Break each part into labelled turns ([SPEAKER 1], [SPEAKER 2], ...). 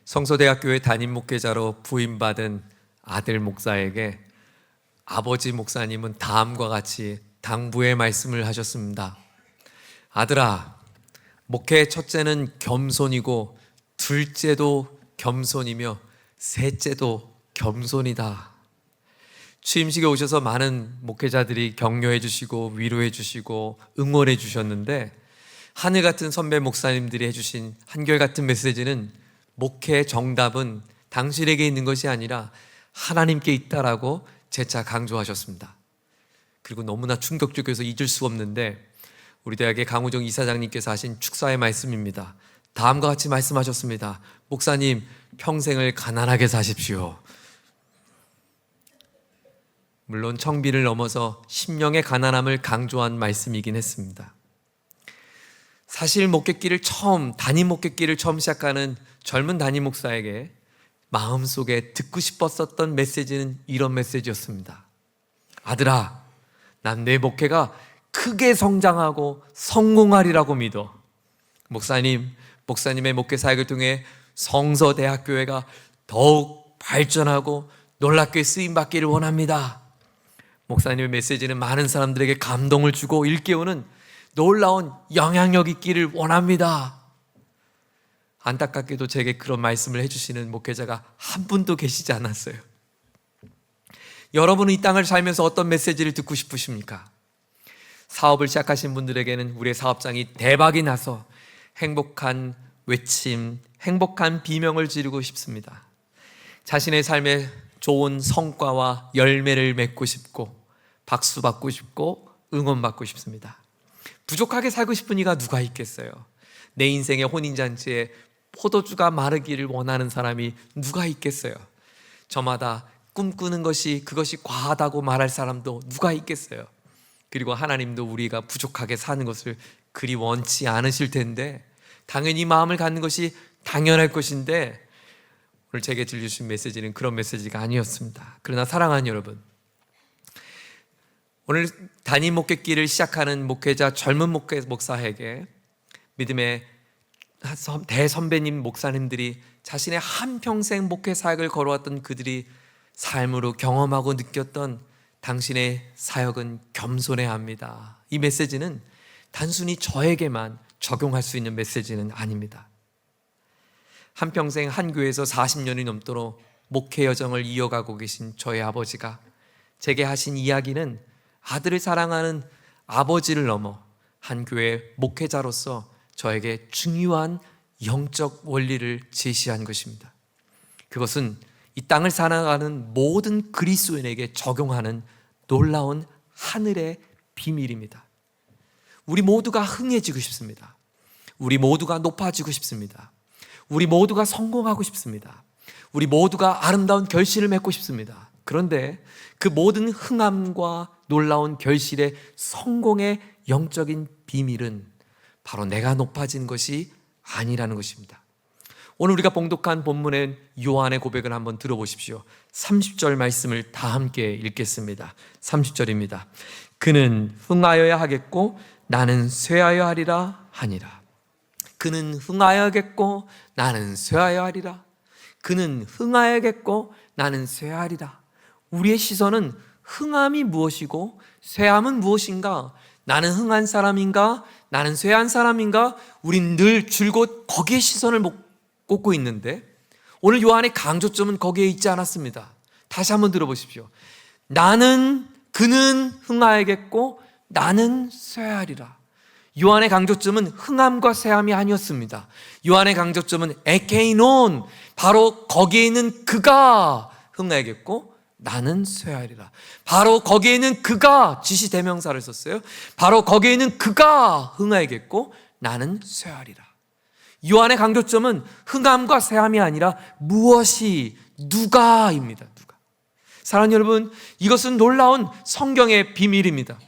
[SPEAKER 1] 성서대학교의 담임 목회자로 부임받은 아들 목사에게 아버지 목사님은 다음과 같이 당부의 말씀을 하셨습니다. 아들아, 목회 첫째는 겸손이고 둘째도 겸손이며 셋째도 겸손이다. 취임식에 오셔서 많은 목회자들이 격려해 주시고 위로해 주시고 응원해 주셨는데, 하늘 같은 선배 목사님들이 해주신 한결같은 메시지는 목회의 정답은 당신에게 있는 것이 아니라 하나님께 있다라고 재차 강조하셨습니다. 그리고 너무나 충격적이어서 잊을 수 없는데, 우리 대학의 강우정 이사장님께서 하신 축사의 말씀입니다. 다음과 같이 말씀하셨습니다. 목사님, 평생을 가난하게 사십시오. 물론 청비를 넘어서 심령의 가난함을 강조한 말씀이긴 했습니다. 사실 담임 목회길을 처음 시작하는 젊은 담임 목사에게 마음속에 듣고 싶었었던 메시지는 이런 메시지였습니다. 아들아, 난 내 목회가 크게 성장하고 성공하리라고 믿어. 목사님의 목회 사역을 통해 성서대학교회가 더욱 발전하고 놀랍게 쓰임받기를 원합니다. 목사님의 메시지는 많은 사람들에게 감동을 주고 일깨우는 놀라운 영향력 있기를 원합니다. 안타깝게도 제게 그런 말씀을 해주시는 목회자가 한 분도 계시지 않았어요. 여러분은 이 땅을 살면서 어떤 메시지를 듣고 싶으십니까? 사업을 시작하신 분들에게는 우리의 사업장이 대박이 나서 행복한 외침, 행복한 비명을 지르고 싶습니다. 자신의 삶에 좋은 성과와 열매를 맺고 싶고 박수 받고 싶고 응원받고 싶습니다. 부족하게 살고 싶은 이가 누가 있겠어요? 내 인생의 혼인잔치에 포도주가 마르기를 원하는 사람이 누가 있겠어요? 저마다 꿈꾸는 그것이 과하다고 말할 사람도 누가 있겠어요? 그리고 하나님도 우리가 부족하게 사는 것을 그리 원치 않으실 텐데, 당연히 마음을 갖는 것이 당연할 것인데, 오늘 제게 들려주신 메시지는 그런 메시지가 아니었습니다. 그러나 사랑하는 여러분, 오늘 담임 목회길을 시작하는 젊은 목사에게 믿음의 대선배님 목사님들이 자신의 한평생 목회 사역을 걸어왔던 그들이 삶으로 경험하고 느꼈던 당신의 사역은 겸손해야 합니다. 이 메시지는 단순히 저에게만 적용할 수 있는 메시지는 아닙니다. 한평생 한 교회에서 40년이 넘도록 목회 여정을 이어가고 계신 저의 아버지가 제게 하신 이야기는 아들을 사랑하는 아버지를 넘어 한 교회 목회자로서 저에게 중요한 영적 원리를 제시한 것입니다. 그것은 이 땅을 살아가는 모든 그리스도인에게 적용하는 놀라운 하늘의 비밀입니다. 우리 모두가 흥해지고 싶습니다. 우리 모두가 높아지고 싶습니다. 우리 모두가 성공하고 싶습니다. 우리 모두가 아름다운 결실을 맺고 싶습니다. 그런데 그 모든 흥함과 놀라운 결실의 성공의 영적인 비밀은 바로 내가 높아진 것이 아니라는 것입니다. 오늘 우리가 봉독한 본문의 요한의 고백을 한번 들어보십시오. 30절 말씀을 다 함께 읽겠습니다. 30절입니다. 그는 흥하여야 하겠고 나는 쇠하여 하리라 하니라. 그는 흥하여야겠고 나는 쇠하여 하리라. 그는 흥하여야겠고 나는 쇠하리라. 우리의 시선은 흥함이 무엇이고 쇠함은 무엇인가? 나는 흥한 사람인가? 나는 쇠한 사람인가? 우린 늘 줄곧 거기에 시선을 꽂고 있는데, 오늘 요한의 강조점은 거기에 있지 않았습니다. 다시 한번 들어보십시오. 그는 흥하여야겠고 나는 쇠하리라. 요한의 강조점은 흥함과 쇠함이 아니었습니다. 요한의 강조점은 에케이논, 바로 거기에 있는 그가 흥하여야겠고 나는 쇠하리라. 바로 거기에 있는 그가, 지시대명사를 썼어요. 바로 거기에 있는 그가 흥하여야겠고 나는 쇠하리라. 요한의 강조점은 흥함과 쇠함이 아니라 무엇이, 누가입니다. 누가. 사랑하는 여러분, 이것은 놀라운 성경의 비밀입니다.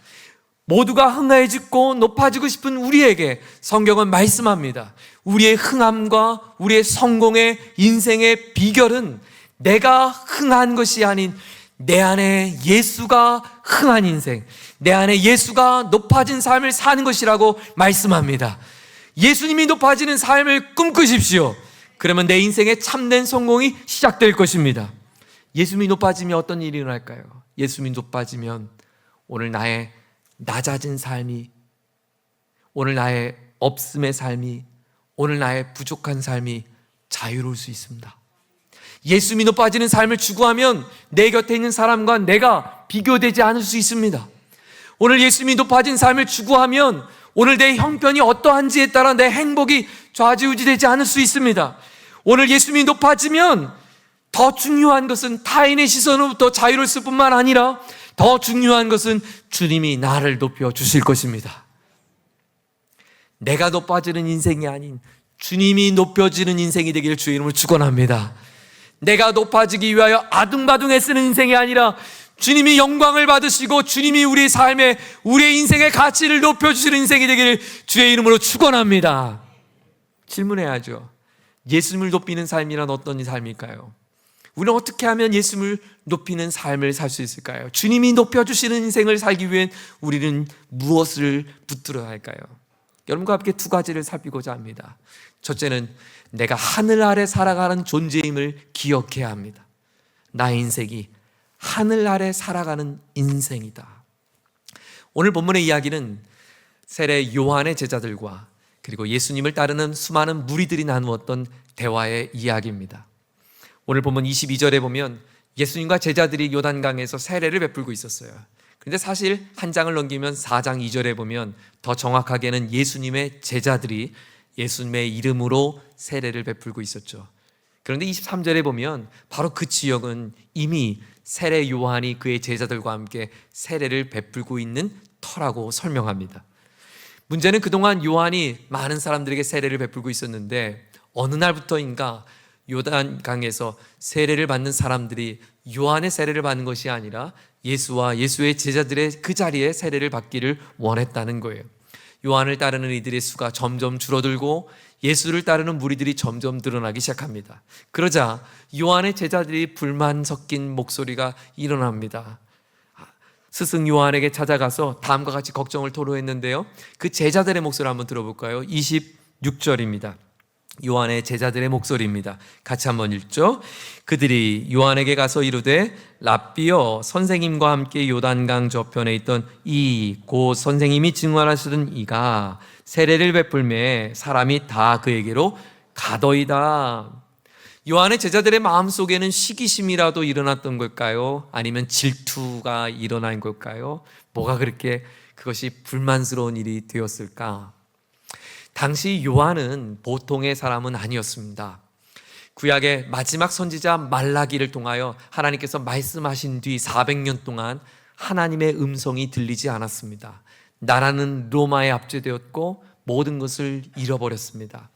[SPEAKER 1] 모두가 흥해지고 높아지고 싶은 우리에게 성경은 말씀합니다. 우리의 흥함과 우리의 성공의 인생의 비결은 내가 흥한 것이 아닌 내 안에 예수가 흥한 인생, 내 안에 예수가 높아진 삶을 사는 것이라고 말씀합니다. 예수님이 높아지는 삶을 꿈꾸십시오. 그러면 내 인생의 참된 성공이 시작될 것입니다. 예수님이 높아지면 어떤 일이 일어날까요? 예수님이 높아지면 오늘 나의 낮아진 삶이, 오늘 나의 없음의 삶이, 오늘 나의 부족한 삶이 자유로울 수 있습니다. 예수님이 높아지는 삶을 추구하면 내 곁에 있는 사람과 내가 비교되지 않을 수 있습니다. 오늘 예수님이 높아진 삶을 추구하면 오늘 내 형편이 어떠한지에 따라 내 행복이 좌지우지되지 않을 수 있습니다. 오늘 예수님이 높아지면 더 중요한 것은 타인의 시선으로부터 자유로울 뿐만 아니라 더 중요한 것은 주님이 나를 높여주실 것입니다. 내가 높아지는 인생이 아닌 주님이 높여지는 인생이 되기를 주의 이름으로 축원합니다. 내가 높아지기 위하여 아둥바둥 애쓰는 인생이 아니라 주님이 영광을 받으시고 주님이 우리의 삶에, 우리의 인생의 가치를 높여주시는 인생이 되기를 주의 이름으로 축원합니다. 질문해야죠. 예수님을 높이는 삶이란 어떤 삶일까요? 우리는 어떻게 하면 예수님을 높이는 삶을 살 수 있을까요? 주님이 높여주시는 인생을 살기 위해 우리는 무엇을 붙들어야 할까요? 여러분과 함께 두 가지를 살피고자 합니다. 첫째는 내가 하늘 아래 살아가는 존재임을 기억해야 합니다. 나의 인생이 하늘 아래 살아가는 인생이다. 오늘 본문의 이야기는 세례 요한의 제자들과 그리고 예수님을 따르는 수많은 무리들이 나누었던 대화의 이야기입니다. 오늘 본문 22절에 보면 예수님과 제자들이 요단강에서 세례를 베풀고 있었어요. 그런데 사실 한 장을 넘기면 4장 2절에 보면 더 정확하게는 예수님의 제자들이 예수님의 이름으로 세례를 베풀고 있었죠. 그런데 23절에 보면 바로 그 지역은 이미 세례 요한이 그의 제자들과 함께 세례를 베풀고 있는 터라고 설명합니다. 문제는 그동안 요한이 많은 사람들에게 세례를 베풀고 있었는데 어느 날부터인가 요단강에서 세례를 받는 사람들이 요한의 세례를 받는 것이 아니라 예수와 예수의 제자들의 그 자리에 세례를 받기를 원했다는 거예요. 요한을 따르는 이들의 수가 점점 줄어들고 예수를 따르는 무리들이 점점 늘어나기 시작합니다. 그러자 요한의 제자들이 불만 섞인 목소리가 일어납니다. 스승 요한에게 찾아가서 다음과 같이 걱정을 토로했는데요, 그 제자들의 목소리를 한번 들어볼까요? 26절입니다. 요한의 제자들의 목소리입니다. 같이 한번 읽죠. 그들이 요한에게 가서 이르되 랍비여, 선생님과 함께 요단강 저편에 있던 이 곧 선생님이 증언하시던 이가 세례를 베풀매 사람이 다 그에게로 가더이다. 요한의 제자들의 마음속에는 시기심이라도 일어났던 걸까요? 아니면 질투가 일어난 걸까요? 뭐가 그렇게 그것이 불만스러운 일이 되었을까? 당시 요한은 보통의 사람은 아니었습니다. 구약의 마지막 선지자 말라기를 통하여 하나님께서 말씀하신 뒤 400년 동안 하나님의 음성이 들리지 않았습니다. 나라는 로마에 압제되었고 모든 것을 잃어버렸습니다.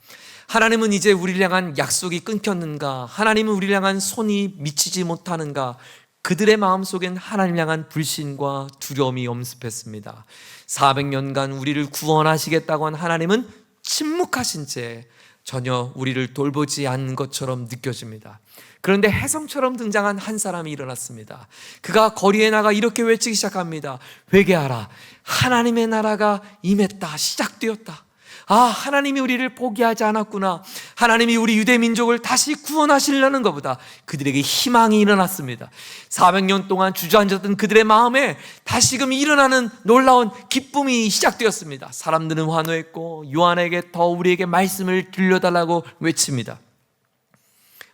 [SPEAKER 1] 하나님은 이제 우리를 향한 약속이 끊겼는가? 하나님은 우리를 향한 손이 미치지 못하는가? 그들의 마음속엔 하나님을 향한 불신과 두려움이 엄습했습니다. 400년간 우리를 구원하시겠다고 한 하나님은 침묵하신 채 전혀 우리를 돌보지 않는 것처럼 느껴집니다. 그런데 혜성처럼 등장한 한 사람이 일어났습니다. 그가 거리에 나가 이렇게 외치기 시작합니다. 회개하라, 하나님의 나라가 임했다, 시작되었다. 아, 하나님이 우리를 포기하지 않았구나. 하나님이 우리 유대 민족을 다시 구원하시려는 것보다 그들에게 희망이 일어났습니다. 400년 동안 주저앉았던 그들의 마음에 다시금 일어나는 놀라운 기쁨이 시작되었습니다. 사람들은 환호했고 요한에게 더 우리에게 말씀을 들려달라고 외칩니다.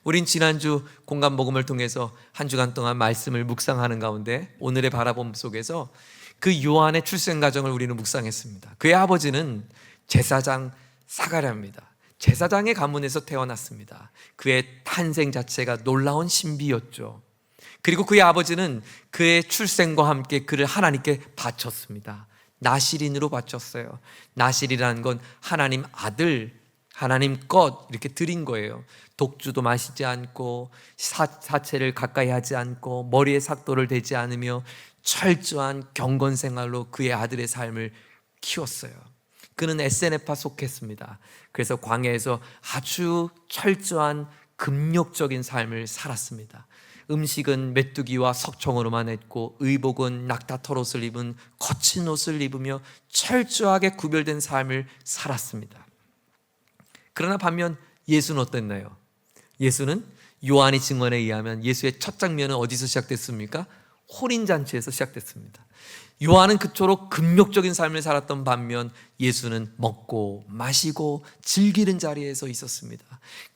[SPEAKER 1] 우린 지난주 공감 복음을 통해서 한 주간 동안 말씀을 묵상하는 가운데 오늘의 바라봄 속에서 그 요한의 출생 과정을 우리는 묵상했습니다. 그의 아버지는 제사장 사가랴입니다. 제사장의 가문에서 태어났습니다. 그의 탄생 자체가 놀라운 신비였죠. 그리고 그의 아버지는 그의 출생과 함께 그를 하나님께 바쳤습니다. 나실인으로 바쳤어요. 나실이라는 건 하나님 아들, 하나님 것 이렇게 드린 거예요. 독주도 마시지 않고 사체를 가까이 하지 않고 머리에 삭도를 대지 않으며 철저한 경건 생활로 그의 아들의 삶을 키웠어요. 그는 에세네파 속했습니다. 그래서 광야에서 아주 철저한 금욕적인 삶을 살았습니다. 음식은 메뚜기와 석청으로만 했고 의복은 낙타털옷을 입은 거친 옷을 입으며 철저하게 구별된 삶을 살았습니다. 그러나 반면 예수는 어땠나요? 예수는 요한의 증언에 의하면 예수의 첫 장면은 어디서 시작됐습니까? 혼인잔치에서 시작됐습니다. 요한은 그토록 금욕적인 삶을 살았던 반면 예수는 먹고 마시고 즐기는 자리에서 있었습니다.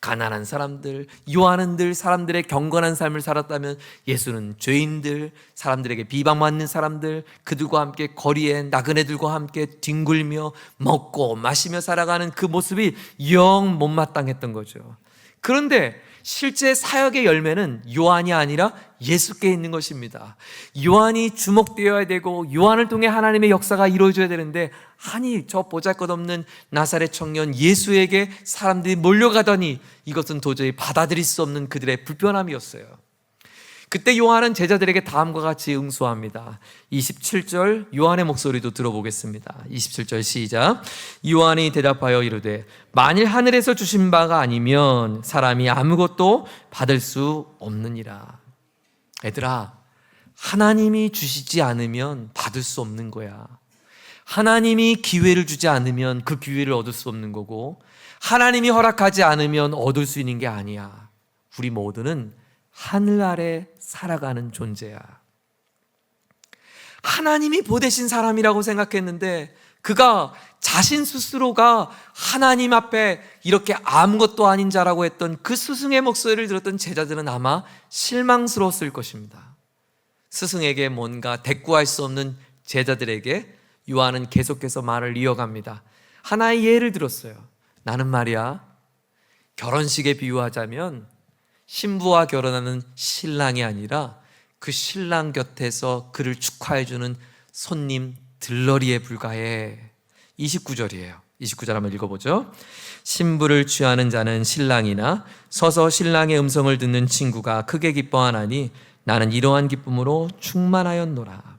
[SPEAKER 1] 가난한 사람들, 요한은 늘 사람들의 경건한 삶을 살았다면 예수는 죄인들, 사람들에게 비방받는 사람들, 그들과 함께 거리에 나그네들과 함께 뒹굴며 먹고 마시며 살아가는 그 모습이 영 못마땅했던 거죠. 그런데 실제 사역의 열매는 요한이 아니라 예수께 있는 것입니다. 요한이 주목되어야 되고 요한을 통해 하나님의 역사가 이루어져야 되는데, 아니 저 보잘것없는 나사렛 청년 예수에게 사람들이 몰려가더니 이것은 도저히 받아들일 수 없는 그들의 불편함이었어요. 그때 요한은 제자들에게 다음과 같이 응수합니다. 27절 요한의 목소리도 들어보겠습니다. 27절 시작. 요한이 대답하여 이르되 만일 하늘에서 주신 바가 아니면 사람이 아무것도 받을 수 없느니라. 얘들아, 하나님이 주시지 않으면 받을 수 없는 거야. 하나님이 기회를 주지 않으면 그 기회를 얻을 수 없는 거고, 하나님이 허락하지 않으면 얻을 수 있는 게 아니야. 우리 모두는 하늘 아래 살아가는 존재야. 하나님이 보내신 사람이라고 생각했는데 그가 자신 스스로가 하나님 앞에 이렇게 아무것도 아닌 자라고 했던 그 스승의 목소리를 들었던 제자들은 아마 실망스러웠을 것입니다. 스승에게 뭔가 대꾸할 수 없는 제자들에게 요한은 계속해서 말을 이어갑니다. 하나의 예를 들었어요. 나는 말이야, 결혼식에 비유하자면 신부와 결혼하는 신랑이 아니라 그 신랑 곁에서 그를 축하해주는 손님 들러리에 불과해. 29절이에요. 29절 한번 읽어보죠. 신부를 취하는 자는 신랑이나 서서 신랑의 음성을 듣는 친구가 크게 기뻐하나니 나는 이러한 기쁨으로 충만하였노라.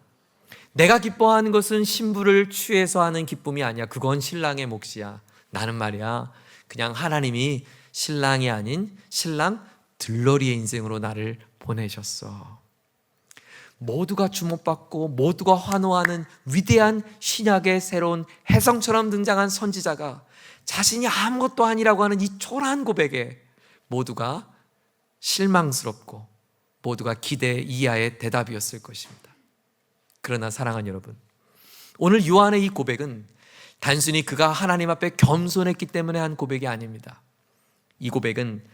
[SPEAKER 1] 내가 기뻐하는 것은 신부를 취해서 하는 기쁨이 아니야. 그건 신랑의 몫이야. 나는 말이야, 그냥 하나님이 신랑이 아닌 신랑 들러리의 인생으로 나를 보내셨어. 모두가 주목받고 모두가 환호하는 위대한 신약의 새로운 혜성처럼 등장한 선지자가 자신이 아무것도 아니라고 하는 이 초라한 고백에 모두가 실망스럽고 모두가 기대 이하의 대답이었을 것입니다. 그러나 사랑하는 여러분, 오늘 요한의 이 고백은 단순히 그가 하나님 앞에 겸손했기 때문에 한 고백이 아닙니다. 이 고백은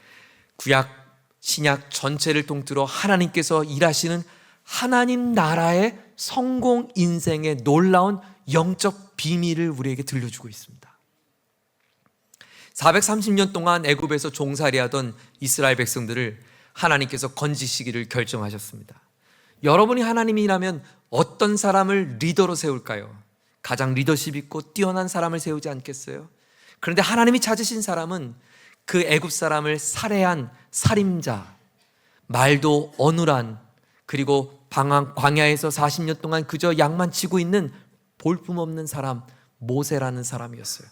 [SPEAKER 1] 구약 신약 전체를 통틀어 하나님께서 일하시는 하나님 나라의 성공 인생의 놀라운 영적 비밀을 우리에게 들려주고 있습니다. 430년 동안 애굽에서 종살이 하던 이스라엘 백성들을 하나님께서 건지시기를 결정하셨습니다. 여러분이 하나님이라면 어떤 사람을 리더로 세울까요? 가장 리더십 있고 뛰어난 사람을 세우지 않겠어요? 그런데 하나님이 찾으신 사람은 그 애굽 사람을 살해한 살인자, 말도 어눌한, 그리고 광야에서 40년 동안 그저 양만 치고 있는 볼품없는 사람 모세라는 사람이었어요.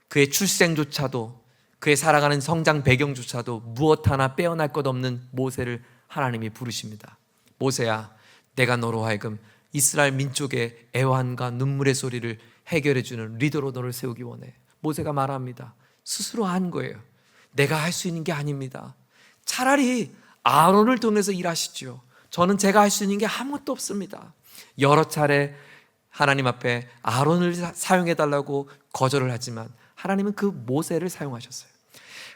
[SPEAKER 1] 그의 출생조차도, 그의 살아가는 성장 배경조차도 무엇 하나 빼어날 것 없는 모세를 하나님이 부르십니다. 모세야, 내가 너로 하여금 이스라엘 민족의 애환과 눈물의 소리를 해결해주는 리더로 너를 세우기 원해. 모세가 말합니다. 스스로 한 거예요. 내가 할 수 있는 게 아닙니다. 차라리 아론을 통해서 일하시죠. 저는 제가 할 수 있는 게 아무것도 없습니다. 여러 차례 하나님 앞에 아론을 사용해달라고 거절을 하지만 하나님은 그 모세를 사용하셨어요.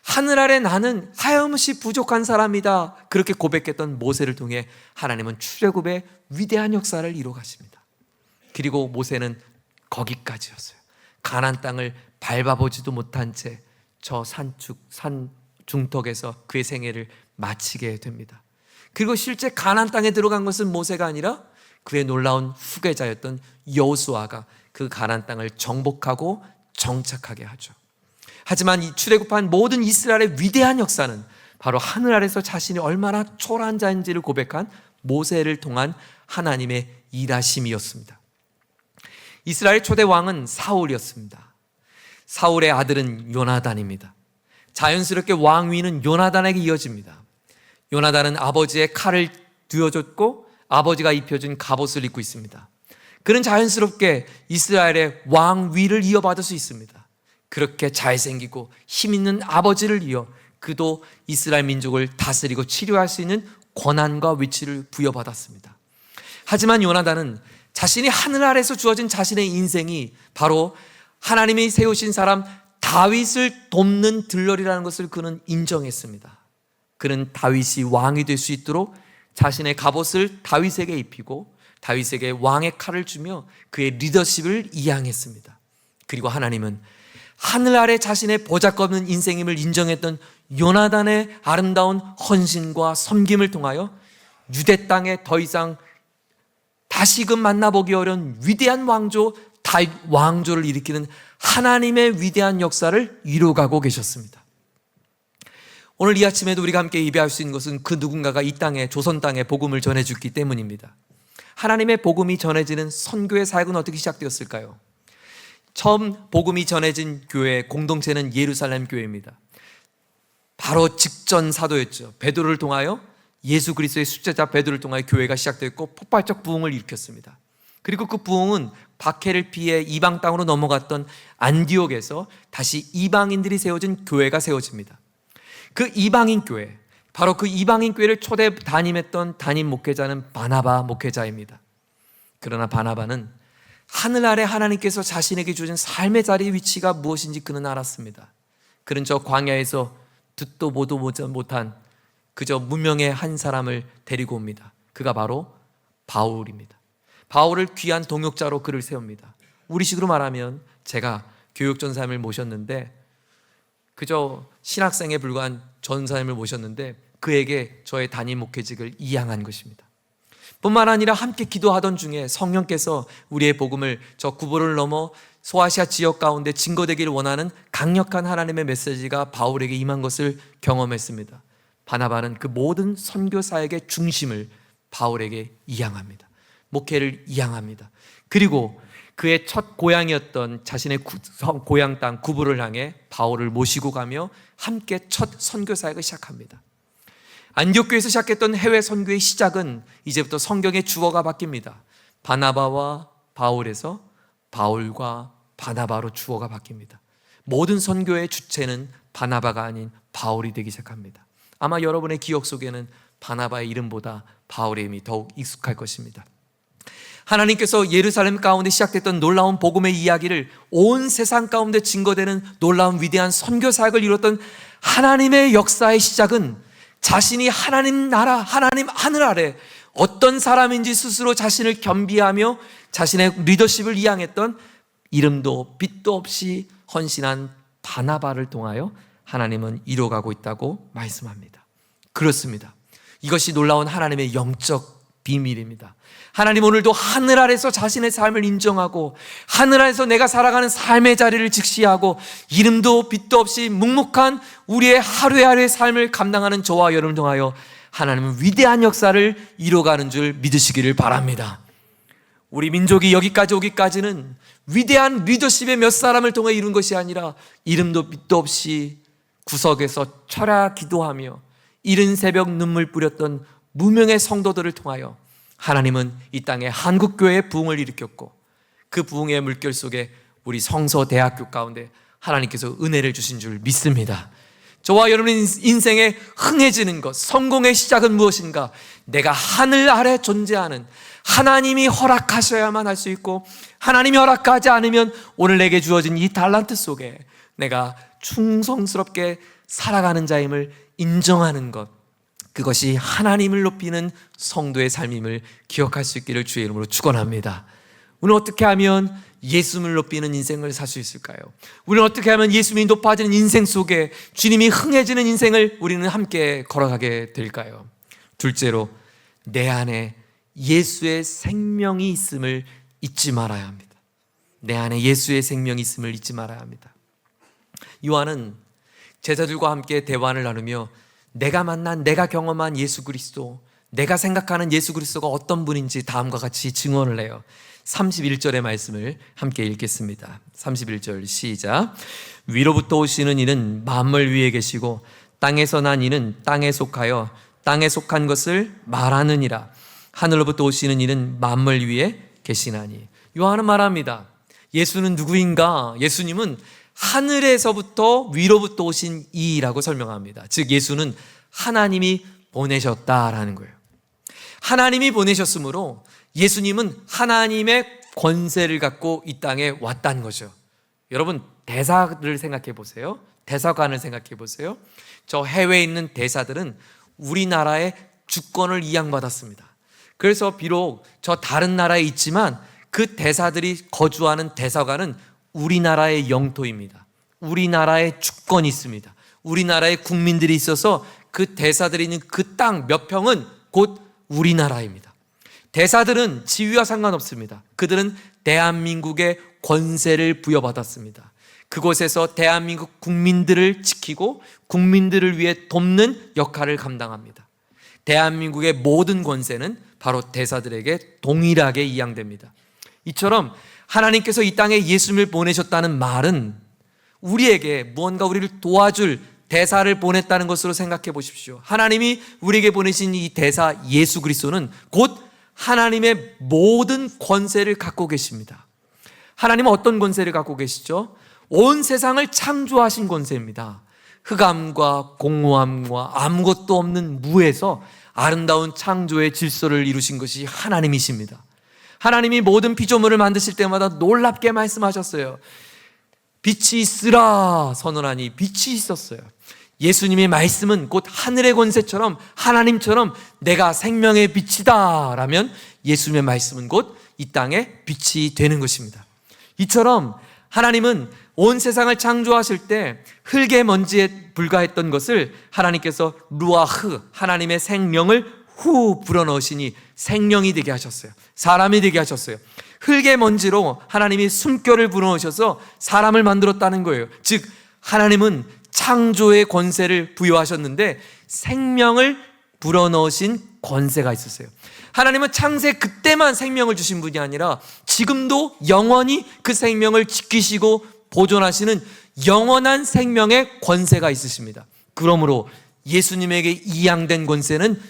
[SPEAKER 1] 하늘 아래 나는 하염없이 부족한 사람이다, 그렇게 고백했던 모세를 통해 하나님은 출애굽의 위대한 역사를 이루어 가십니다. 그리고 모세는 거기까지였어요. 가나안 땅을 밟아보지도 못한 채 저 산 중턱에서 그의 생애를 마치게 됩니다. 그리고 실제 가나안 땅에 들어간 것은 모세가 아니라 그의 놀라운 후계자였던 여호수아가 그 가나안 땅을 정복하고 정착하게 하죠. 하지만 이 출애굽한 모든 이스라엘의 위대한 역사는 바로 하늘 아래서 자신이 얼마나 초라한 자인지를 고백한 모세를 통한 하나님의 일하심이었습니다. 이스라엘 초대 왕은 사울이었습니다. 사울의 아들은 요나단입니다. 자연스럽게 왕위는 요나단에게 이어집니다. 요나단은 아버지의 칼을 쥐어줬고 아버지가 입혀준 갑옷을 입고 있습니다. 그는 자연스럽게 이스라엘의 왕위를 이어받을 수 있습니다. 그렇게 잘생기고 힘있는 아버지를 이어 그도 이스라엘 민족을 다스리고 치료할 수 있는 권한과 위치를 부여받았습니다. 하지만 요나단은 자신이 하늘 아래서 주어진 자신의 인생이 바로 하나님이 세우신 사람 다윗을 돕는 들러리라는 것을 그는 인정했습니다. 그는 다윗이 왕이 될 수 있도록 자신의 갑옷을 다윗에게 입히고 다윗에게 왕의 칼을 주며 그의 리더십을 이양했습니다. 그리고 하나님은 하늘 아래 자신의 보잘것없는 인생임을 인정했던 요나단의 아름다운 헌신과 섬김을 통하여 유대 땅에 더 이상 다시금 만나보기 어려운 위대한 왕조 다윗 왕조를 일으키는 하나님의 위대한 역사를 이루어가고 계셨습니다. 오늘 이 아침에도 우리가 함께 예배할 수 있는 것은 그 누군가가 이 땅에 조선 땅에 복음을 전해주기 때문입니다. 하나님의 복음이 전해지는 선교의 사역은 어떻게 시작되었을까요? 처음 복음이 전해진 교회 공동체는 예루살렘 교회입니다. 바로 직전 사도였죠. 베드로를 통하여 예수 그리스도의 수제자 베드로를 통하여 교회가 시작됐고 폭발적 부흥을 일으켰습니다. 그리고 그 부흥은 박해를 피해 이방 땅으로 넘어갔던 안디옥에서 다시 이방인들이 세워진 교회가 세워집니다. 그 이방인 교회, 바로 그 이방인 교회를 초대 담임했던 담임 목회자는 바나바 목회자입니다. 그러나 바나바는 하늘 아래 하나님께서 자신에게 주신 삶의 자리의 위치가 무엇인지 그는 알았습니다. 그는 저 광야에서 듣도 보도 못한 그저 무명의 한 사람을 데리고 옵니다. 그가 바로 바울입니다. 바울을 귀한 동역자로 그를 세웁니다. 우리식으로 말하면 제가 교육전사님을 모셨는데 그저 신학생에 불과한 전사님을 모셨는데 그에게 저의 담임 목회직을 이양한 것입니다. 뿐만 아니라 함께 기도하던 중에 성령께서 우리의 복음을 저 구보를 넘어 소아시아 지역 가운데 증거되기를 원하는 강력한 하나님의 메시지가 바울에게 임한 것을 경험했습니다. 바나바는 그 모든 선교 사역의 중심을 바울에게 이양합니다. 목회를 이양합니다. 그리고 그의 첫 고향이었던 자신의 고향 땅 구부를 향해 바울을 모시고 가며 함께 첫 선교 사역을 시작합니다. 안디옥교에서 시작했던 해외 선교의 시작은 이제부터 성경의 주어가 바뀝니다. 바나바와 바울에서 바울과 바나바로 주어가 바뀝니다. 모든 선교의 주체는 바나바가 아닌 바울이 되기 시작합니다. 아마 여러분의 기억 속에는 바나바의 이름보다 바울의 이름이 더욱 익숙할 것입니다. 하나님께서 예루살렘 가운데 시작됐던 놀라운 복음의 이야기를 온 세상 가운데 증거되는 놀라운 위대한 선교 사역을 이뤘던 하나님의 역사의 시작은 자신이 하나님 나라, 하나님 하늘 아래 어떤 사람인지 스스로 자신을 겸비하며 자신의 리더십을 이양했던 이름도 빛도 없이 헌신한 바나바를 통하여 하나님은 이루어가고 있다고 말씀합니다. 그렇습니다. 이것이 놀라운 하나님의 영적 비밀입니다. 하나님 오늘도 하늘 아래서 자신의 삶을 인정하고 하늘 아래서 내가 살아가는 삶의 자리를 직시하고 이름도 빛도 없이 묵묵한 우리의 하루하루의 삶을 감당하는 저와 여러분을 통하여 하나님은 위대한 역사를 이뤄가는 줄 믿으시기를 바랍니다. 우리 민족이 여기까지 오기까지는 위대한 리더십의 몇 사람을 통해 이룬 것이 아니라 이름도 빛도 없이 구석에서 철야 기도하며 이른 새벽 눈물 뿌렸던 무명의 성도들을 통하여 하나님은 이 땅에 한국교회의 부흥을 일으켰고 그 부흥의 물결 속에 우리 성서대학교 가운데 하나님께서 은혜를 주신 줄 믿습니다. 저와 여러분의 인생에 흥해지는 것, 성공의 시작은 무엇인가? 내가 하늘 아래 존재하는 하나님이 허락하셔야만 할 수 있고 하나님이 허락하지 않으면 오늘 내게 주어진 이 달란트 속에 내가 충성스럽게 살아가는 자임을 인정하는 것, 그것이 하나님을 높이는 성도의 삶임을 기억할 수 있기를 주의 이름으로 축원합니다. 우리는 어떻게 하면 예수님을 높이는 인생을 살 수 있을까요? 우리는 어떻게 하면 예수님이 높아지는 인생 속에 주님이 흥해지는 인생을 우리는 함께 걸어가게 될까요? 둘째로, 내 안에 예수의 생명이 있음을 잊지 말아야 합니다. 내 안에 예수의 생명이 있음을 잊지 말아야 합니다. 요한은 제자들과 함께 대화를 나누며 내가 만난, 내가 경험한 예수 그리스도, 내가 생각하는 예수 그리스도가 어떤 분인지 다음과 같이 증언을 해요. 31절의 말씀을 함께 읽겠습니다. 31절 시작. 위로부터 오시는 이는 만물 위에 계시고 땅에서 난 이는 땅에 속하여 땅에 속한 것을 말하느니라. 하늘로부터 오시는 이는 만물 위에 계시나니. 요한은 말합니다. 예수는 누구인가? 예수님은 하늘에서부터 위로부터 오신 이라고 설명합니다. 즉 예수는 하나님이 보내셨다라는 거예요. 하나님이 보내셨으므로 예수님은 하나님의 권세를 갖고 이 땅에 왔다는 거죠. 여러분, 대사를 생각해 보세요. 대사관을 생각해 보세요. 저 해외에 있는 대사들은 우리나라의 주권을 이양받았습니다. 그래서 비록 저 다른 나라에 있지만 그 대사들이 거주하는 대사관은 우리나라의 영토입니다. 우리나라의 주권이 있습니다. 우리나라의 국민들이 있어서 그 대사들이 있는 그 땅 몇 평은 곧 우리나라입니다. 대사들은 지위와 상관없습니다. 그들은 대한민국의 권세를 부여받았습니다. 그곳에서 대한민국 국민들을 지키고 국민들을 위해 돕는 역할을 감당합니다. 대한민국의 모든 권세는 바로 대사들에게 동일하게 이양됩니다. 이처럼 하나님께서 이 땅에 예수님을 보내셨다는 말은 우리에게 무언가 우리를 도와줄 대사를 보냈다는 것으로 생각해 보십시오. 하나님이 우리에게 보내신 이 대사 예수 그리스도는 곧 하나님의 모든 권세를 갖고 계십니다. 하나님은 어떤 권세를 갖고 계시죠? 온 세상을 창조하신 권세입니다. 흑암과 공허함과 아무것도 없는 무에서 아름다운 창조의 질서를 이루신 것이 하나님이십니다. 하나님이 모든 피조물을 만드실 때마다 놀랍게 말씀하셨어요. 빛이 있으라 선언하니 빛이 있었어요. 예수님의 말씀은 곧 하늘의 권세처럼 하나님처럼 내가 생명의 빛이다 라면 예수님의 말씀은 곧 이 땅에 빛이 되는 것입니다. 이처럼 하나님은 온 세상을 창조하실 때 흙의 먼지에 불과했던 것을 하나님께서 루아흐 하나님의 생명을 후 불어넣으시니 생명이 되게 하셨어요. 사람이 되게 하셨어요. 흙의 먼지로 하나님이 숨결을 불어넣으셔서 사람을 만들었다는 거예요. 즉 하나님은 창조의 권세를 부여하셨는데 생명을 불어넣으신 권세가 있었어요. 하나님은 창세 그때만 생명을 주신 분이 아니라 지금도 영원히 그 생명을 지키시고 보존하시는 영원한 생명의 권세가 있으십니다. 그러므로 예수님에게 이양된 권세는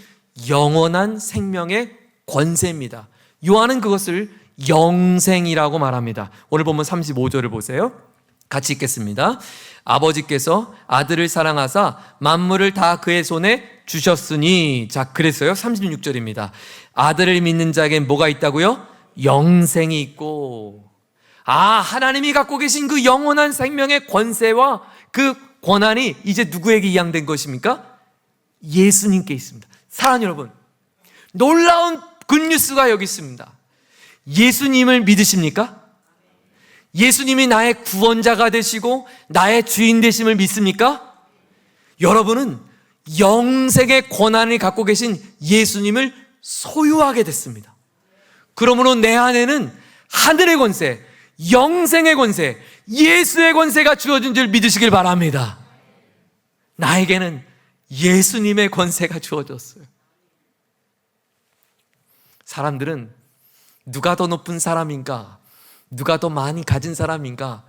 [SPEAKER 1] 영원한 생명의 권세입니다. 요한은 그것을 영생이라고 말합니다. 오늘 보면 35절을 보세요. 같이 읽겠습니다. 아버지께서 아들을 사랑하사 만물을 다 그의 손에 주셨으니. 자, 그랬어요. 36절입니다. 아들을 믿는 자에겐 뭐가 있다고요? 영생이 있고. 하나님이 갖고 계신 그 영원한 생명의 권세와 그 권한이 이제 누구에게 이양된 것입니까? 예수님께 있습니다. 사랑하는 여러분, 놀라운 굿뉴스가 여기 있습니다. 예수님을 믿으십니까? 예수님이 나의 구원자가 되시고 나의 주인 되심을 믿습니까? 여러분은 영생의 권한을 갖고 계신 예수님을 소유하게 됐습니다. 그러므로 내 안에는 하늘의 권세, 영생의 권세, 예수의 권세가 주어진 줄 믿으시길 바랍니다. 나에게는 예수님의 권세가 주어졌어요. 사람들은 누가 더 높은 사람인가, 누가 더 많이 가진 사람인가,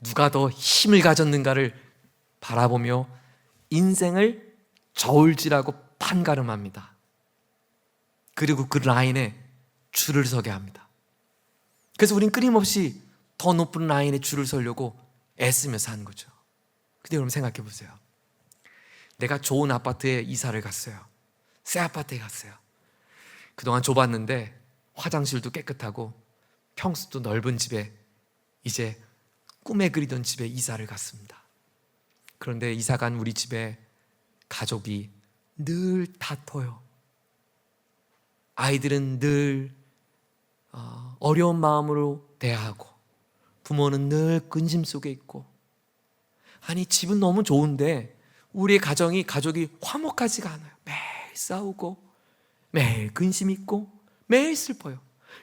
[SPEAKER 1] 누가 더 힘을 가졌는가를 바라보며 인생을 저울질하고 판가름합니다. 그리고 그 라인에 줄을 서게 합니다. 그래서 우린 끊임없이 더 높은 라인에 줄을 서려고 애쓰며 사는 거죠. 근데 여러분 생각해 보세요. 내가 좋은 아파트에 이사를 갔어요. 새 아파트에 갔어요. 그동안 좁았는데 화장실도 깨끗하고 평수도 넓은 집에, 이제 꿈에 그리던 집에 이사를 갔습니다. 그런데 이사 간 우리 집에 가족이 늘 다퉈요. 아이들은 늘 어려운 마음으로 대하고, 부모는 늘 근심 속에 있고. 아니, 집은 너무 좋은데 우리의 가족이 화목하지가 않아요. 매일 싸우고 매일 근심 있고 매일 슬퍼요.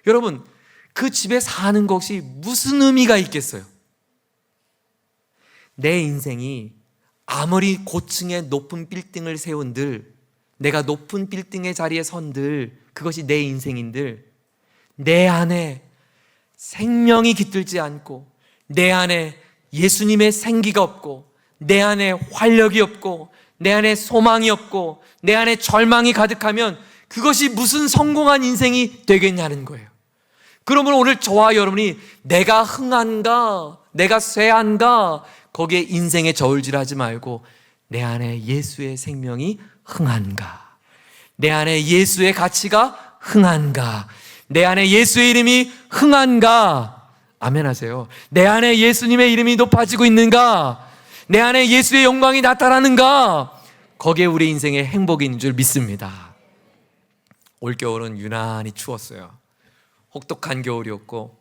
[SPEAKER 1] 여러분, 그 집에 사는 것이 무슨 의미가 있겠어요? 내 인생이 아무리 고층의 높은 빌딩을 세운들, 내가 높은 빌딩의 자리에 선들, 그것이 내 인생인들, 내 안에 생명이 깃들지 않고, 내 안에 예수님의 생기가 없고, 내 안에 활력이 없고, 내 안에 소망이 없고, 내 안에 절망이 가득하면 그것이 무슨 성공한 인생이 되겠냐는 거예요. 그러면 오늘 저와 여러분이 내가 흥한가, 내가 쇠한가, 거기에 인생의 저울질하지 말고 내 안에 예수의 생명이 흥한가, 내 안에 예수의 가치가 흥한가, 내 안에 예수의 이름이 흥한가. 아멘 하세요. 내 안에 예수님의 이름이 높아지고 있는가, 내 안에 예수의 영광이 나타나는가, 거기에 우리 인생의 행복이 있는 줄 믿습니다. 올겨울은 유난히 추웠어요. 혹독한 겨울이었고,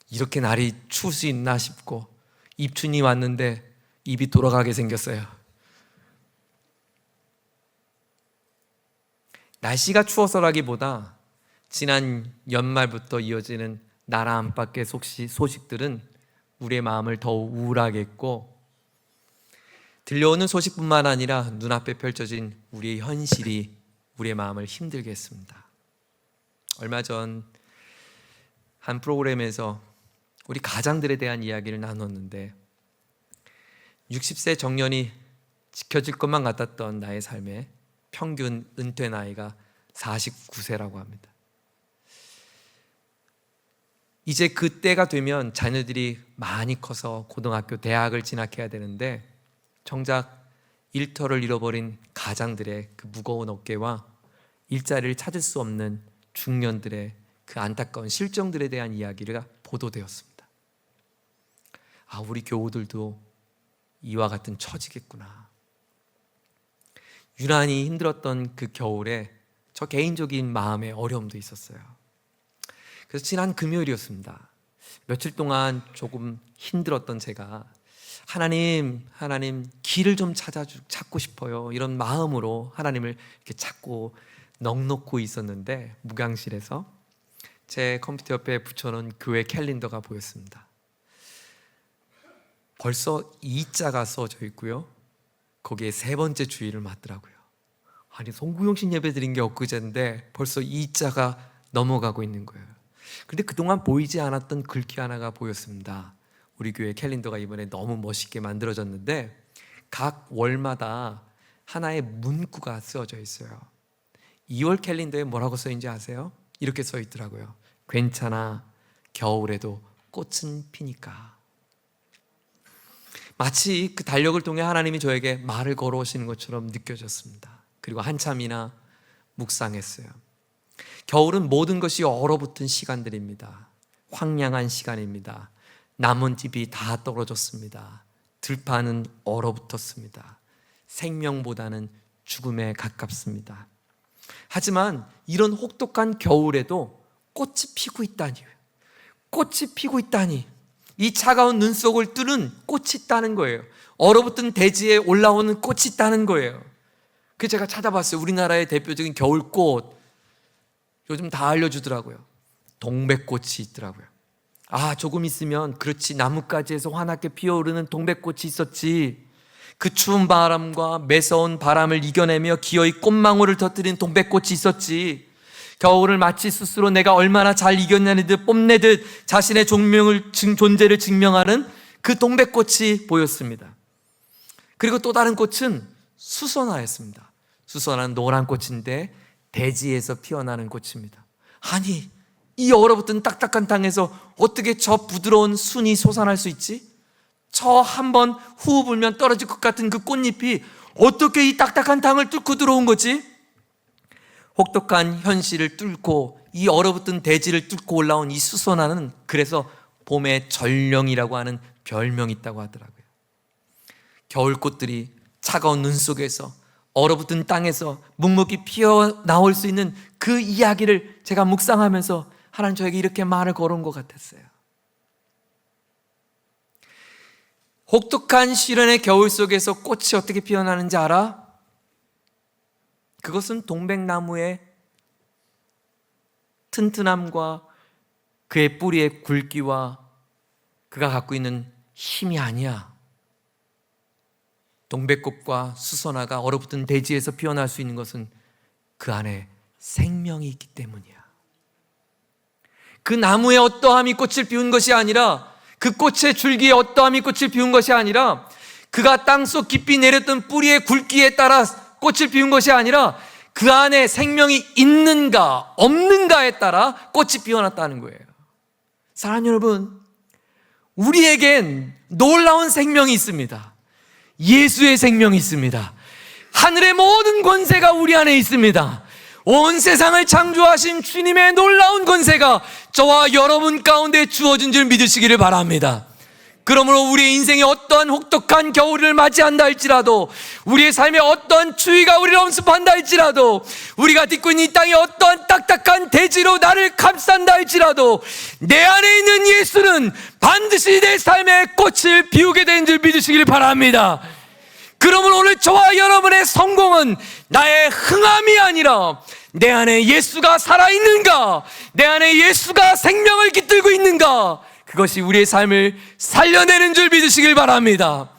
[SPEAKER 1] 이렇게 날이 추울 수 있나 싶고 입춘이 왔는데 입이 돌아가게 생겼어요. 날씨가 추워서라기보다 지난 연말부터 이어지는 나라 안팎의 소식들은 우리의 마음을 더욱 우울하게 했고, 들려오는 소식뿐만 아니라 눈앞에 펼쳐진 우리의 현실이 우리의 마음을 힘들게 했습니다. 얼마 전 한 프로그램에서 우리 가장들에 대한 이야기를 나눴는데, 60세 정년이 지켜질 것만 같았던 나의 삶의 평균 은퇴 나이가 49세라고 합니다. 이제 그 때가 되면 자녀들이 많이 커서 고등학교, 대학을 진학해야 되는데, 정작 일터를 잃어버린 가장들의 그 무거운 어깨와 일자리를 찾을 수 없는 중년들의 그 안타까운 실정들에 대한 이야기가 보도되었습니다. 아, 우리 교우들도 이와 같은 처지겠구나. 유난히 힘들었던 그 겨울에 저 개인적인 마음의 어려움도 있었어요. 그래서 지난 금요일이었습니다. 며칠 동안 조금 힘들었던 제가 하나님 길을 좀 찾고 싶어요, 이런 마음으로 하나님을 이렇게 찾고 넋놓고 있었는데, 묵양실에서 제 컴퓨터 옆에 붙여놓은 교회 캘린더가 보였습니다. 벌써 2자가 써져 있고요, 거기에 3번째 주일을 맞더라고요. 아니, 송구영신 예배 드린 게 엊그제인데 벌써 2자가 넘어가고 있는 거예요. 근데 그동안 보이지 않았던 글귀 하나가 보였습니다. 우리 교회 캘린더가 이번에 너무 멋있게 만들어졌는데, 각 월마다 하나의 문구가 쓰여져 있어요. 2월 캘린더에 뭐라고 써있는지 아세요? 이렇게 써 있더라고요. 괜찮아, 겨울에도 꽃은 피니까. 마치 그 달력을 통해 하나님이 저에게 말을 걸어오시는 것처럼 느껴졌습니다. 그리고 한참이나 묵상했어요. 겨울은 모든 것이 얼어붙은 시간들입니다. 황량한 시간입니다. 나뭇잎이 다 떨어졌습니다. 들판은 얼어붙었습니다. 생명보다는 죽음에 가깝습니다. 하지만 이런 혹독한 겨울에도 꽃이 피고 있다니, 꽃이 피고 있다니, 이 차가운 눈 속을 뚫는 꽃이 있다는 거예요. 얼어붙은 대지에 올라오는 꽃이 있다는 거예요. 그래서 제가 찾아봤어요. 우리나라의 대표적인 겨울꽃, 요즘 다 알려주더라고요. 동백꽃이 있더라고요. 아, 조금 있으면, 그렇지, 나뭇가지에서 환하게 피어오르는 동백꽃이 있었지. 그 추운 바람과 매서운 바람을 이겨내며 기어이 꽃망울을 터뜨린 동백꽃이 있었지. 겨울을 마치 스스로 내가 얼마나 잘 이겼냐는 듯 뽐내듯 자신의 존재를 증명하는 그 동백꽃이 보였습니다. 그리고 또 다른 꽃은 수선화였습니다. 수선화는 노란 꽃인데 대지에서 피어나는 꽃입니다. 아니, 이 얼어붙은 딱딱한 땅에서 어떻게 저 부드러운 순이 솟아날 수 있지? 저 한번 호흡 불면 떨어질 것 같은 그 꽃잎이 어떻게 이 딱딱한 땅을 뚫고 들어온 거지? 혹독한 현실을 뚫고 이 얼어붙은 대지를 뚫고 올라온 이 수선화는 그래서 봄의 전령이라고 하는 별명이 있다고 하더라고요. 겨울꽃들이 차가운 눈 속에서 얼어붙은 땅에서 묵묵히 피어나올 수 있는 그 이야기를 제가 묵상하면서 하나님 저에게 이렇게 말을 걸어온 것 같았어요. 혹독한 시련의 겨울 속에서 꽃이 어떻게 피어나는지 알아? 그것은 동백나무의 튼튼함과 그의 뿌리의 굵기와 그가 갖고 있는 힘이 아니야. 동백꽃과 수선화가 얼어붙은 대지에서 피어날 수 있는 것은 그 안에 생명이 있기 때문이야. 그 나무에 어떠함이 꽃을 피운 것이 아니라, 그 꽃의 줄기에 어떠함이 꽃을 피운 것이 아니라, 그가 땅속 깊이 내렸던 뿌리의 굵기에 따라 꽃을 피운 것이 아니라, 그 안에 생명이 있는가 없는가에 따라 꽃이 피어났다는 거예요. 사랑하는 여러분, 우리에겐 놀라운 생명이 있습니다. 예수의 생명이 있습니다. 하늘의 모든 권세가 우리 안에 있습니다. 온 세상을 창조하신 주님의 놀라운 권세가 저와 여러분 가운데 주어진 줄 믿으시기를 바랍니다. 그러므로 우리의 인생에 어떠한 혹독한 겨울을 맞이한다 할지라도, 우리의 삶에 어떠한 추위가 우리를 엄습한다 할지라도, 우리가 딛고 있는 이 땅이 어떠한 딱딱한 대지로 나를 감싼다 할지라도, 내 안에 있는 예수는 반드시 내 삶에 꽃을 피우게 되는 줄 믿으시길 바랍니다. 그러므로 오늘 저와 여러분의 성공은 나의 흥함이 아니라 내 안에 예수가 살아있는가, 내 안에 예수가 생명을 깃들고 있는가, 그것이 우리의 삶을 살려내는 줄 믿으시길 바랍니다.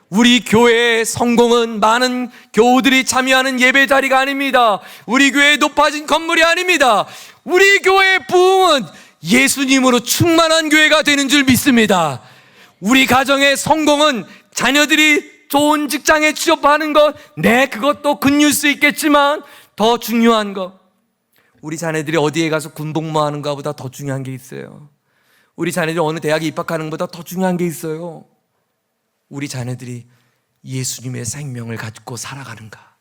[SPEAKER 1] 우리 교회의 성공은 많은 교우들이 참여하는 예배 자리가 아닙니다. 우리 교회의 높아진 건물이 아닙니다. 우리 교회의 부흥은 예수님으로 충만한 교회가 되는 줄 믿습니다. 우리 가정의 성공은 자녀들이 좋은 직장에 취업하는 것, 그것도 굿뉴스 있겠지만 더 중요한 것, 우리 자녀들이 어디에 가서 군복무하는 것보다 더 중요한 게 있어요. 우리 자녀들이 어느 대학에 입학하는 것보다 더 중요한 게 있어요. 우리 자녀들이 예수님의 생명을 갖고 살아가는가?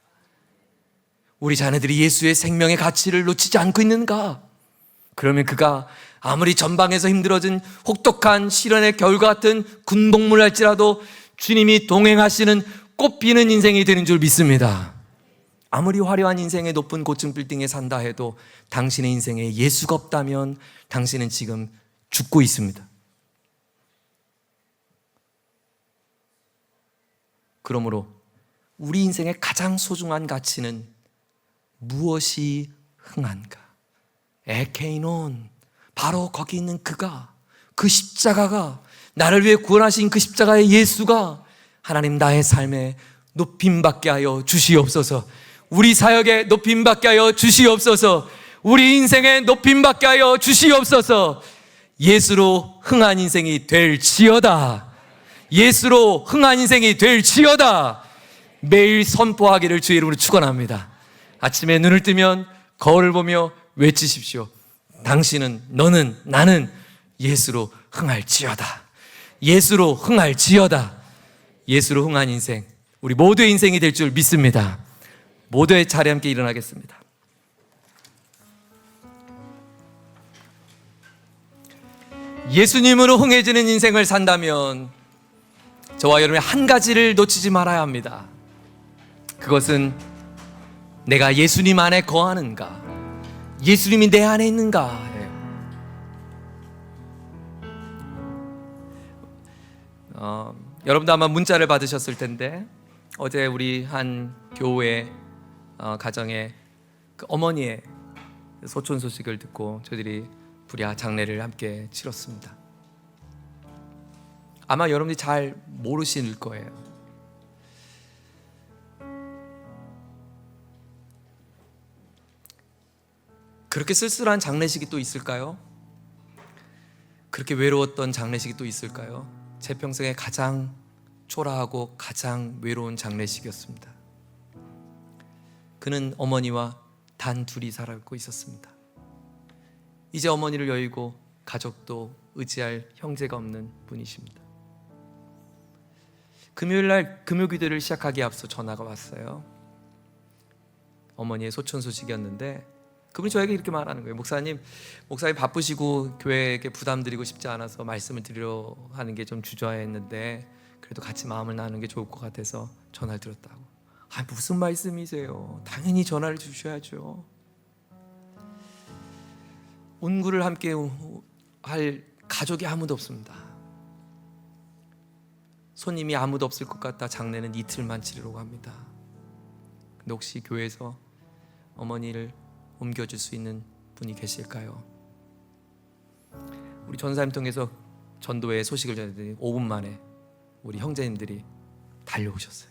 [SPEAKER 1] 우리 자녀들이 예수의 생명의 가치를 놓치지 않고 있는가? 그러면 그가 아무리 전방에서 힘들어진 혹독한 시련의 겨울 같은 군복무를 할지라도 주님이 동행하시는 꽃피는 인생이 되는 줄 믿습니다. 아무리 화려한 인생의 높은 고층 빌딩에 산다 해도 당신의 인생에 예수가 없다면 당신은 지금 죽고 있습니다. 그러므로 우리 인생의 가장 소중한 가치는 무엇이 흥한가? 에케이논, 바로 거기 있는 그가, 그 십자가가, 나를 위해 구원하신 그 십자가의 예수가 하나님 나의 삶에 높임받게 하여 주시옵소서. 우리 사역에 높임받게 하여 주시옵소서. 우리 인생에 높임받게 하여 주시옵소서. 예수로 흥한 인생이 될지어다. 예수로 흥한 인생이 될지어다. 매일 선포하기를 주의 이름으로 축원합니다. 아침에 눈을 뜨면 거울을 보며 외치십시오. 당신은, 너는, 나는 예수로 흥할지어다. 예수로 흥할지어다. 예수로 흥한 인생, 우리 모두의 인생이 될 줄 믿습니다. 모두의 자리 함께 일어나겠습니다. 예수님으로 흥해지는 인생을 산다면 저와 여러분이 한 가지를 놓치지 말아야 합니다. 그것은 내가 예수님 안에 거하는가, 예수님이 내 안에 있는가. 여러분도 아마 문자를 받으셨을 텐데, 어제 우리 한 교회 가정의 그 어머니의 소촌 소식을 듣고 저희들이 부랴 장례를 함께 치렀습니다. 아마 여러분들이 잘 모르실 거예요. 그렇게 쓸쓸한 장례식이 또 있을까요? 그렇게 외로웠던 장례식이 또 있을까요? 제 평생에 가장 초라하고 가장 외로운 장례식이었습니다. 그는 어머니와 단 둘이 살고 있었습니다. 이제 어머니를 여의고 가족도 의지할 형제가 없는 분이십니다. 금요일날 금요기도를 시작하기에 앞서 전화가 왔어요. 어머니의 소촌 소식이었는데 그분이 저에게 이렇게 말하는 거예요. 목사님 바쁘시고 교회에게 부담드리고 싶지 않아서 말씀을 드리려 하는 게 좀 주저했는데 그래도 같이 마음을 나누는 게 좋을 것 같아서 전화를 드렸다고. 무슨 말씀이세요? 당연히 전화를 주셔야죠. 운구를 함께 할 가족이 아무도 없습니다. 손님이 아무도 없을 것 같다. 장례는 이틀만 치르려고 합니다. 근데 혹시 교회에서 어머니를 옮겨줄 수 있는 분이 계실까요? 우리 전사님 통해서 전도의 소식을 전해드리니 5분 만에 우리 형제님들이 달려오셨어요.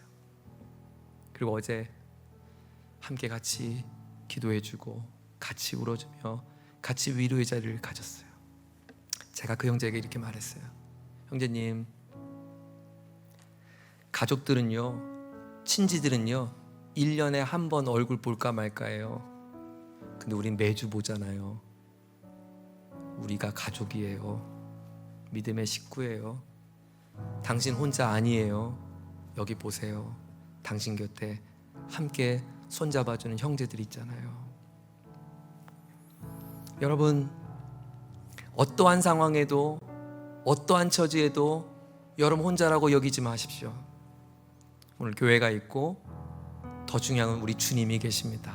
[SPEAKER 1] 그리고 어제 함께 같이 기도해주고 같이 울어주며 같이 위로의 자리를 가졌어요. 제가 그 형제에게 이렇게 말했어요. 형제님, 가족들은요, 친지들은요, 1년에 한 번 얼굴 볼까 말까예요. 근데 우린 매주 보잖아요. 우리가 가족이에요. 믿음의 식구예요. 당신 혼자 아니에요. 여기 보세요. 당신 곁에 함께 손잡아주는 형제들이 있잖아요. 여러분, 어떠한 상황에도 어떠한 처지에도 여러분 혼자라고 여기지 마십시오. 오늘 교회가 있고 더 중요한 건 우리 주님이 계십니다.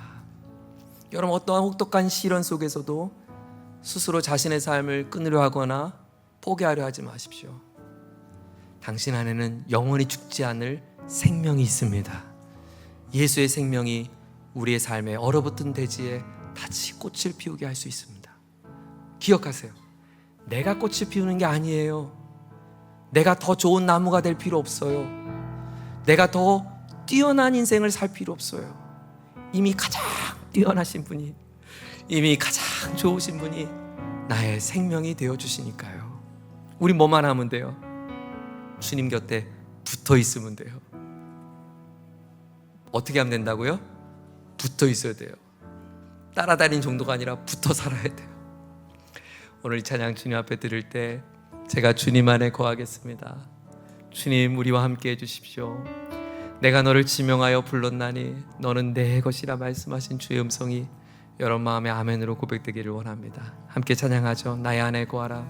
[SPEAKER 1] 여러분, 어떠한 혹독한 시련 속에서도 스스로 자신의 삶을 끊으려 하거나 포기하려 하지 마십시오. 당신 안에는 영원히 죽지 않을 생명이 있습니다. 예수의 생명이 우리의 삶에 얼어붙은 대지에 다시 꽃을 피우게 할 수 있습니다. 기억하세요. 내가 꽃을 피우는 게 아니에요. 내가 더 좋은 나무가 될 필요 없어요. 내가 더 뛰어난 인생을 살 필요 없어요. 이미 가장 뛰어나신 분이, 이미 가장 좋으신 분이 나의 생명이 되어주시니까요. 우리 뭐만 하면 돼요? 주님 곁에 붙어 있으면 돼요. 어떻게 하면 된다고요? 붙어 있어야 돼요. 따라다니는 정도가 아니라 붙어 살아야 돼요. 오늘 이 찬양 주님 앞에 드릴 때 제가 주님 안에 거하겠습니다. 주님, 우리와 함께 해주십시오. 내가 너를 지명하여 불렀나니 너는 내 것이라 말씀하신 주의 음성이 여러분 마음에 아멘으로 고백되기를 원합니다. 함께 찬양하죠. 나의 안에 거하라.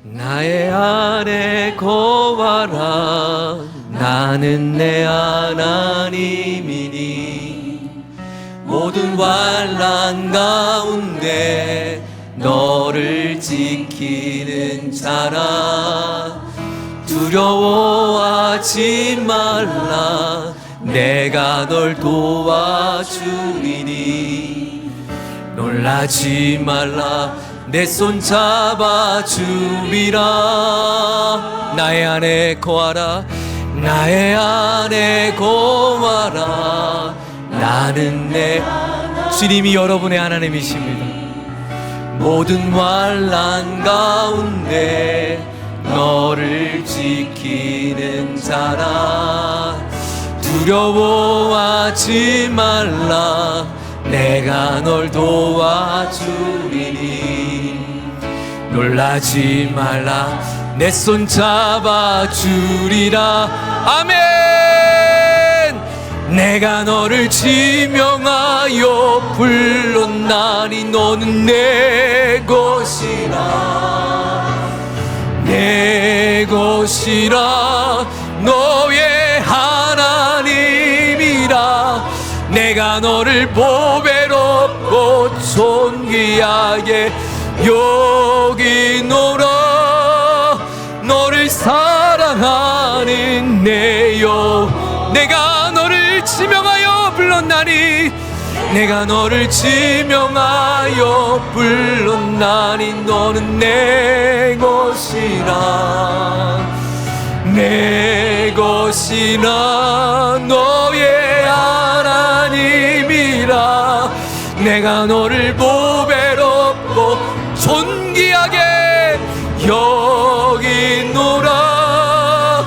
[SPEAKER 1] 나의 안에 거하라. 나는 내 하나님이니 모든 환난 가운데 너를 지키는 자라. 두려워하지 말라. 내가 널 도와주리니. 놀라지 말라. 내 손 잡아주리라. 나의 안에 거하라. 나의 안에 거하라. 나는 내 주님이 여러분의 하나님이십니다. 모든 환난 가운데 너를 지키는 자라. 두려워하지 말라. 내가 널 도와주리니. 놀라지 말라. 내 손 잡아주리라. 아멘. 내가 너를 지명하여 불렀나니 너는 내 것이라. 내 것이라. 너의 하나님이라. 내가 너를 보배롭고 존귀하게 여기노라. 너를 사랑하는 내 영. 내가 너를 지명하여 불렀나니. 내가 너를 지명하여 불렀나니 너는 내 것이라. 내 것이라. 너의 하나님이라. 내가 너를 보배롭고 존귀하게 여기노라.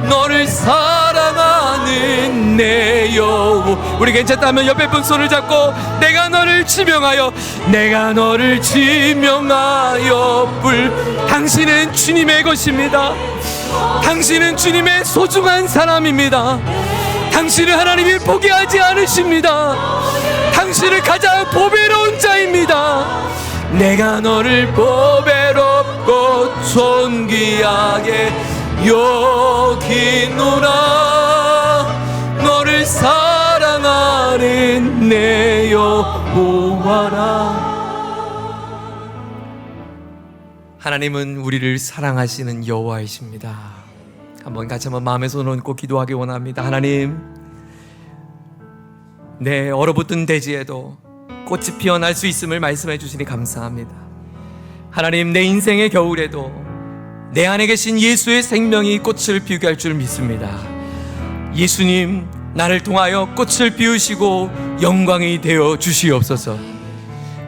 [SPEAKER 1] 너를 사랑하는 내 여호. 우리 괜찮다면 옆에 분 손을 잡고 내가 너를 지명하여. 내가 너를 지명하여 당신은 주님의 것입니다. 당신은 주님의 소중한 사람입니다. 당신은 하나님이 포기하지 않으십니다. 당신은 가장 보배로운 자입니다. 내가 너를 보배롭고 존귀하게 여기노라. 너를 사랑하는 내 여호와라. 하나님은 우리를 사랑하시는 여호와이십니다. 같이 한번 마음에 손을 얹고 기도하기 원합니다. 하나님, 내 얼어붙은 대지에도 꽃이 피어날 수 있음을 말씀해 주시니 감사합니다. 하나님, 내 인생의 겨울에도 내 안에 계신 예수의 생명이 꽃을 피우게 할 줄 믿습니다. 예수님, 나를 통하여 꽃을 피우시고 영광이 되어 주시옵소서.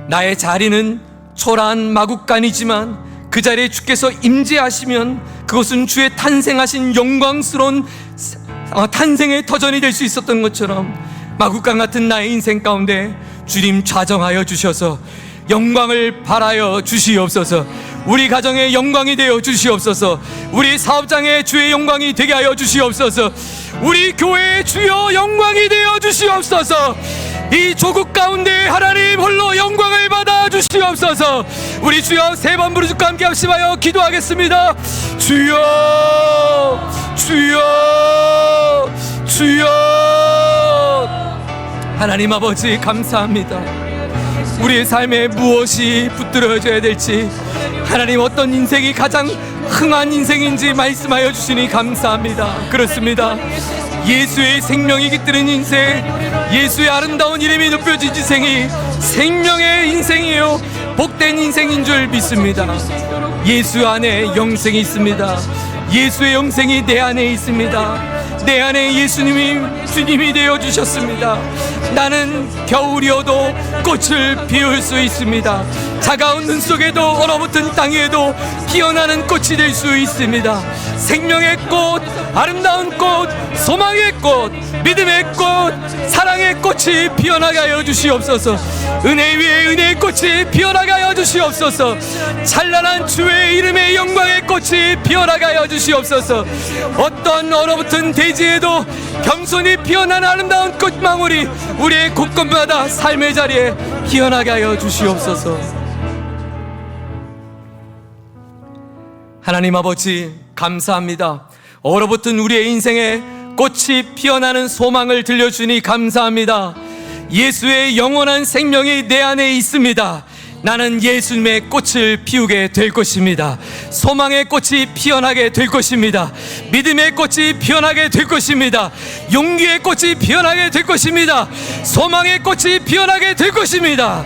[SPEAKER 1] 나의 자리는 초라한 마국간이지만 그 자리에 주께서 임재하시면 그것은 주의 탄생하신 영광스러운 탄생의 터전이 될 수 있었던 것처럼 마구간 같은 나의 인생 가운데 주님 좌정하여 주셔서 영광을 발하여 주시옵소서. 우리 가정의 영광이 되어 주시옵소서. 우리 사업장의 주의 영광이 되게 하여 주시옵소서. 우리 교회의 주여 영광이 되어 주시옵소서. 이 조국 가운데 하나님 홀로 영광을 받아 주시옵소서. 우리 주여 세 번 부르짖고 함께 합심하여 기도하겠습니다. 주여 주여 주여. 하나님 아버지 감사합니다. 우리의 삶에 무엇이 붙들어져야 될지, 하나님 어떤 인생이 가장 흥한 인생인지 말씀하여 주시니 감사합니다. 그렇습니다. 예수의 생명이 깃드는 인생, 예수의 아름다운 이름이 높여진 인생이 생명의 인생이요 복된 인생인 줄 믿습니다. 예수 안에 영생이 있습니다. 예수의 영생이 내 안에 있습니다. 내 안에 예수님이 주님이 되어주셨습니다. 나는 겨울이어도 꽃을 피울 수 있습니다. 차가운 눈 속에도 얼어붙은 땅에도 피어나는 꽃이 될 수 있습니다. 생명의 꽃, 아름다운 꽃, 소망의 꽃, 믿음의 꽃, 사랑의 꽃이 피어나게 하여 주시옵소서. 은혜 위에 은혜의 꽃이 피어나게 하여 주시옵소서. 찬란한 주의 이름의 영광의 꽃이 피어나게 하여 주시옵소서. 어떤 얼어붙은 대지에도 겸손히 피어나는 아름다운 꽃망울이 우리의 곳곳마다 삶의 자리에 피어나게 하여 주시옵소서. 하나님 아버지 감사합니다. 얼어붙은 우리의 인생에 꽃이 피어나는 소망을 들려주니 감사합니다. 예수의 영원한 생명이 내 안에 있습니다. 나는 예수님의 꽃을 피우게 될 것입니다. 소망의 꽃이 피어나게 될 것입니다. 믿음의 꽃이 피어나게 될 것입니다. 용기의 꽃이 피어나게 될 것입니다. 소망의 꽃이 피어나게 될 것입니다.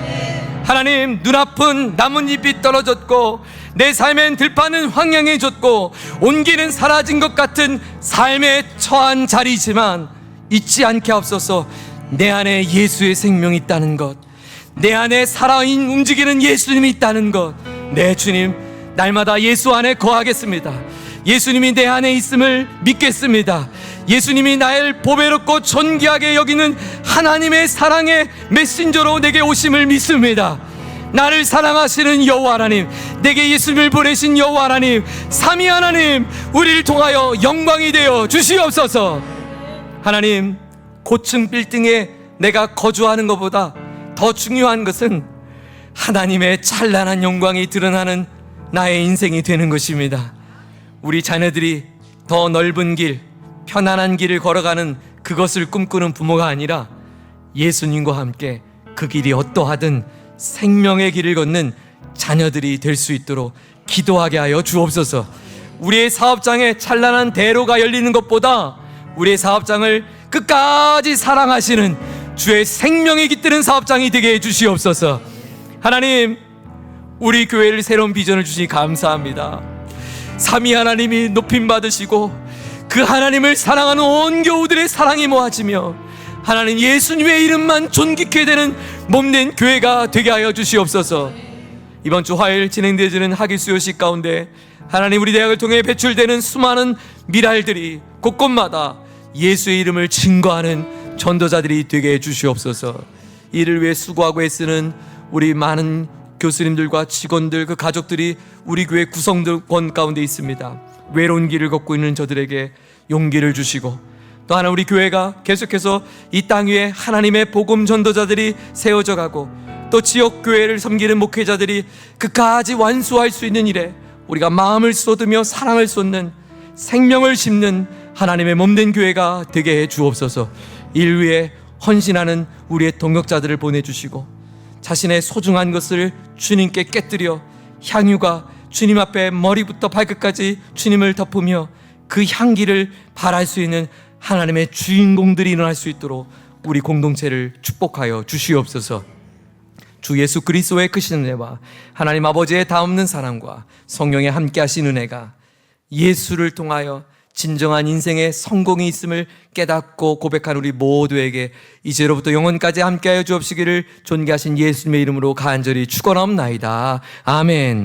[SPEAKER 1] 하나님, 눈앞은 나뭇잎이 떨어졌고 내 삶엔 들판은 황량해졌고 온기는 사라진 것 같은 삶에 처한 자리지만 잊지 않게 하옵소서. 내 안에 예수의 생명이 있다는 것, 내 안에 살아있는 움직이는 예수님이 있다는 것. 네, 주님, 날마다 예수 안에 거하겠습니다. 예수님이 내 안에 있음을 믿겠습니다. 예수님이 나를 보배롭고 존귀하게 여기는 하나님의 사랑의 메신저로 내게 오심을 믿습니다. 나를 사랑하시는 여호와 하나님, 내게 예수님을 보내신 여호와 하나님, 삼위 하나님, 우리를 통하여 영광이 되어 주시옵소서. 하나님, 고층 빌딩에 내가 거주하는 것보다 더 중요한 것은 하나님의 찬란한 영광이 드러나는 나의 인생이 되는 것입니다. 우리 자녀들이 더 넓은 길, 편안한 길을 걸어가는 그것을 꿈꾸는 부모가 아니라 예수님과 함께 그 길이 어떠하든 생명의 길을 걷는 자녀들이 될 수 있도록 기도하게 하여 주옵소서. 우리의 사업장에 찬란한 대로가 열리는 것보다 우리의 사업장을 끝까지 사랑하시는 주의 생명이 깃드는 사업장이 되게 해주시옵소서. 하나님, 우리 교회를 새로운 비전을 주시니 감사합니다. 삼위 하나님이 높임 받으시고 그 하나님을 사랑하는 온 교우들의 사랑이 모아지며 하나님 예수님의 이름만 존귀케 되는 몸된 교회가 되게 하여 주시옵소서. 이번 주 화요일 진행되어지는 학위 수요식 가운데 하나님, 우리 대학을 통해 배출되는 수많은 미랄들이 곳곳마다 예수의 이름을 증거하는 전도자들이 되게 해주시옵소서. 이를 위해 수고하고 애쓰는 우리 많은 교수님들과 직원들, 그 가족들이 우리 교회 구성원 가운데 있습니다. 외로운 길을 걷고 있는 저들에게 용기를 주시고, 또 하나 우리 교회가 계속해서 이 땅 위에 하나님의 복음 전도자들이 세워져 가고, 또 지역 교회를 섬기는 목회자들이 그까지 완수할 수 있는 일에 우리가 마음을 쏟으며 사랑을 쏟는, 생명을 심는 하나님의 몸된 교회가 되게 해 주옵소서. 일 위에 헌신하는 우리의 동역자들을 보내주시고, 자신의 소중한 것을 주님께 깨뜨려 향유가 주님 앞에 머리부터 발끝까지 주님을 덮으며 그 향기를 발할 수 있는 하나님의 주인공들이 일어날 수 있도록 우리 공동체를 축복하여 주시옵소서. 주 예수 그리스도의 크신 은혜와 하나님 아버지의 다없는 사랑과 성령의 함께 하신 은혜가 예수를 통하여 진정한 인생의 성공이 있음을 깨닫고 고백한 우리 모두에게 이제로부터 영원까지 함께하여 주옵시기를 존귀하신 예수님의 이름으로 간절히 축원하옵나이다. 아멘.